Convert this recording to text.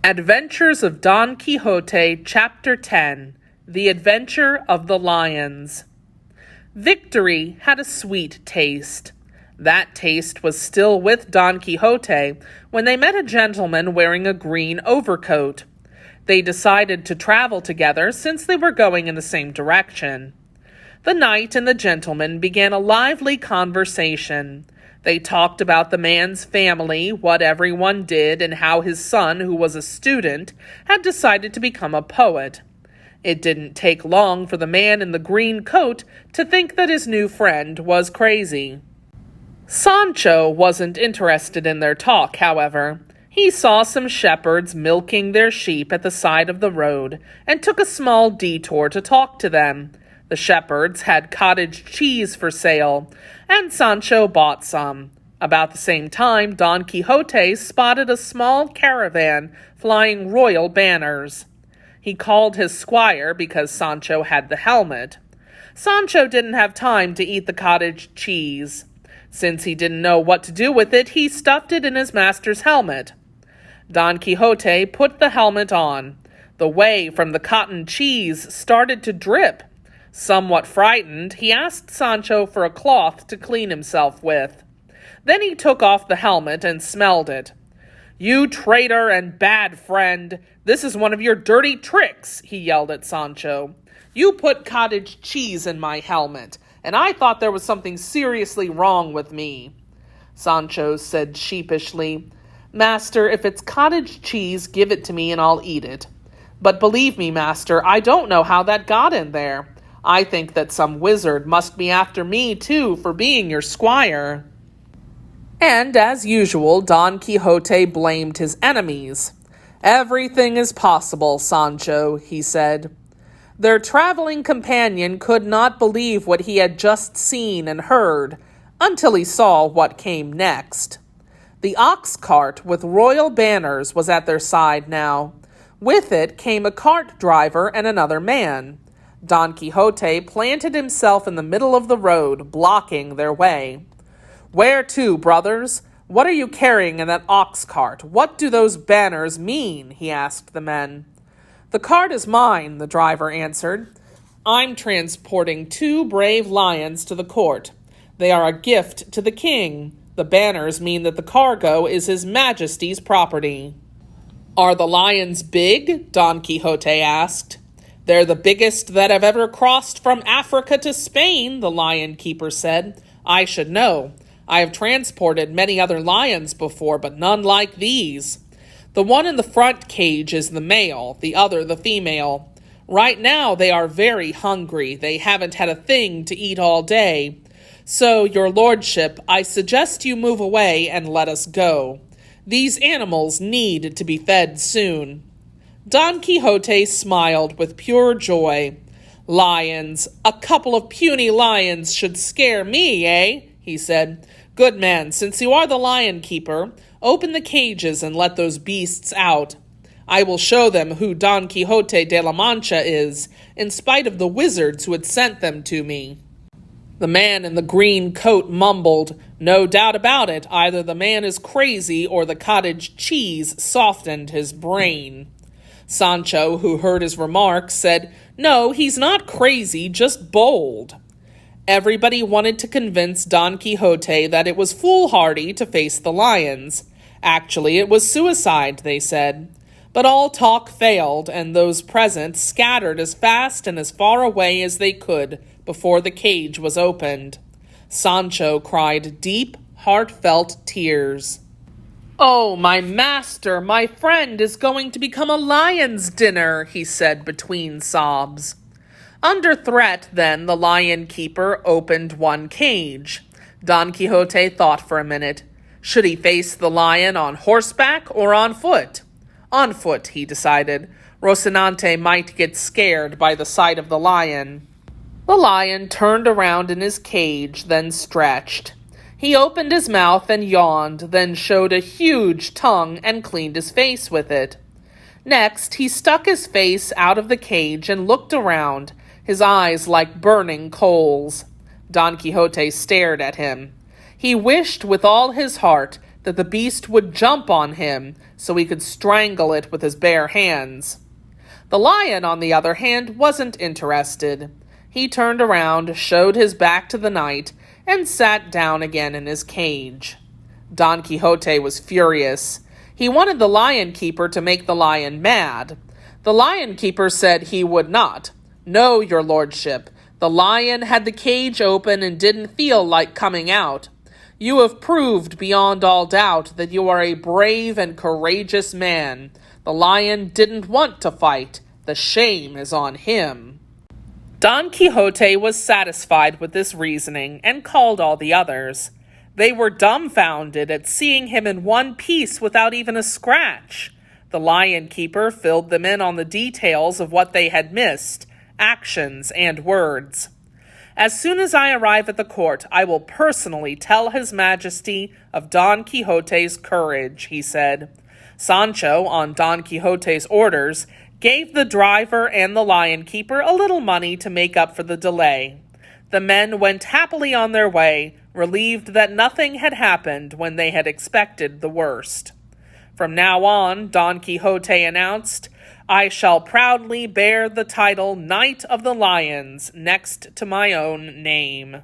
Adventures of Don Quixote, Chapter 10, The Adventure of the Lions. Victory had a sweet taste. That taste was still with Don Quixote when they met a gentleman wearing a green overcoat. They decided to travel together since they were going in the same direction. The knight and the gentleman began a lively conversation. They talked about the man's family, what everyone did, and how his son, who was a student, had decided to become a poet. It didn't take long for the man in the green coat to think that his new friend was crazy. Sancho wasn't interested in their talk, however. He saw some shepherds milking their sheep at the side of the road and took a small detour to talk to them. The shepherds had cottage cheese for sale, and Sancho bought some. About the same time, Don Quixote spotted a small caravan flying royal banners. He called his squire because Sancho had the helmet. Sancho didn't have time to eat the cottage cheese. Since he didn't know what to do with it, he stuffed it in his master's helmet. Don Quixote put the helmet on. The whey from the cotton cheese started to drip. Somewhat frightened, he asked Sancho for a cloth to clean himself with. Then he took off the helmet and smelled it. "You traitor and bad friend! This is one of your dirty tricks!" he yelled at Sancho. "You put cottage cheese in my helmet, and I thought there was something seriously wrong with me." Sancho said sheepishly, "Master, if it's cottage cheese, give it to me and I'll eat it. But believe me, master, I don't know how that got in there. I think that some wizard must be after me, too, for being your squire." And, as usual, Don Quixote blamed his enemies. "Everything is possible, Sancho," he said. Their traveling companion could not believe what he had just seen and heard, until he saw what came next. The ox cart with royal banners was at their side now. With it came a cart driver and another man. Don Quixote planted himself in the middle of the road, blocking their way. "Where to, brothers? What are you carrying in that ox cart? What do those banners mean?" he asked the men. "The cart is mine," the driver answered. "I'm transporting 2 brave lions to the court. They are a gift to the king. The banners mean that the cargo is His Majesty's property." "Are the lions big?" Don Quixote asked. "They're the biggest that have ever crossed from Africa to Spain," the lion keeper said. "I should know. I have transported many other lions before, but none like these. The one in the front cage is the male, the other the female. Right now they are very hungry. They haven't had a thing to eat all day. So, your lordship, I suggest you move away and let us go. These animals need to be fed soon." Don Quixote smiled with pure joy. "Lions, a couple of puny lions should scare me, eh?" he said. "Good man, since you are the lion keeper, open the cages and let those beasts out. I will show them who Don Quixote de la Mancha is, in spite of the wizards who had sent them to me." The man in the green coat mumbled, "No doubt about it, either the man is crazy or the cottage cheese softened his brain." Sancho, who heard his remark, said, "No, he's not crazy, just bold." Everybody wanted to convince Don Quixote that it was foolhardy to face the lions. Actually, it was suicide, they said. But all talk failed, and those present scattered as fast and as far away as they could before the cage was opened. Sancho cried deep, heartfelt tears. "Oh, my master, my friend is going to become a lion's dinner," he said between sobs. Under threat, then, the lion keeper opened one cage. Don Quixote thought for a minute. Should he face the lion on horseback or on foot? On foot, he decided. Rocinante might get scared by the sight of the lion. The lion turned around in his cage, then stretched. He opened his mouth and yawned, then showed a huge tongue and cleaned his face with it. Next, he stuck his face out of the cage and looked around, his eyes like burning coals. Don Quixote stared at him. He wished with all his heart that the beast would jump on him so he could strangle it with his bare hands. The lion, on the other hand, wasn't interested. He turned around, showed his back to the knight, and sat down again in his cage. Don Quixote was furious. He wanted the lion keeper to make the lion mad. The lion keeper said he would not. "No, your lordship. The lion had the cage open and didn't feel like coming out. You have proved beyond all doubt that you are a brave and courageous man. The lion didn't want to fight. The shame is on him." Don Quixote was satisfied with this reasoning and called all the others. They were dumbfounded at seeing him in one piece without even a scratch. The lion keeper filled them in on the details of what they had missed, actions and words. "As soon as I arrive at the court, I will personally tell His Majesty of Don Quixote's courage," he said. Sancho, on Don Quixote's orders, gave the driver and the lion keeper a little money to make up for the delay. The men went happily on their way, relieved that nothing had happened when they had expected the worst. From now on, Don Quixote announced, "I shall proudly bear the title Knight of the Lions next to my own name."